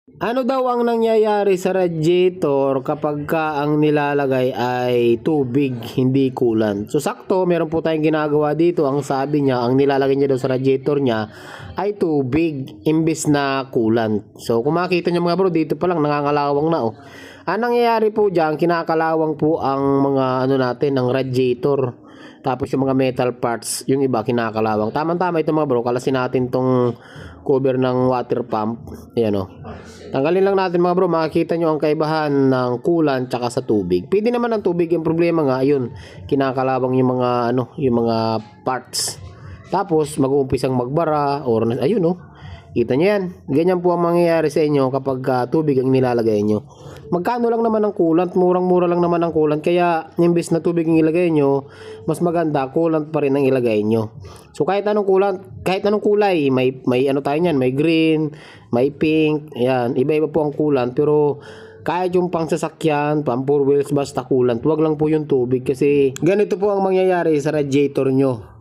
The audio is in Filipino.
Ano daw ang nangyayari sa radiator kapag ka ang nilalagay ay tubig, hindi coolant? So sakto, meron po tayong ginagawa dito. Ang sabi niya, ang nilalagay niya daw sa radiator niya ay tubig imbis na coolant. So kung makita niyo mga bro, dito pa lang nangangalawang na oh. Ang nangyayari po diyan, kinakalawang po ang mga ano natin, ng radiator. Tapos yung mga metal parts, yung iba kinakalawang. Tama-tama ito mga bro, kalasin natin tong cover ng water pump. Ayan o. Tanggalin lang natin mga bro, makikita nyo ang kaibahan ng coolant tsaka sa tubig. Pwede naman ang tubig, yung problema nga, ayun, kinakalawang yung mga, ano, yung mga parts. Tapos, mag-uumpisang magbara, or, ayun o. Kita nyo yan. Ganyan po ang mangyayari sa inyo kapag tubig ang nilalagay nyo. Magkano lang naman ang coolant? Murang-mura lang naman ang coolant. Kaya, imbes na tubig ang ilagay nyo, mas maganda, coolant pa rin ang ilagay nyo. So, kahit anong coolant, kahit anong kulay, may ano tayo nyan, may green, may pink, yan. Iba-iba po ang coolant. Pero, kahit yung pang sasakyan, pang 4 wheels, basta coolant, wag lang po yung tubig. Kasi, ganito po ang mangyayari sa radiator nyo.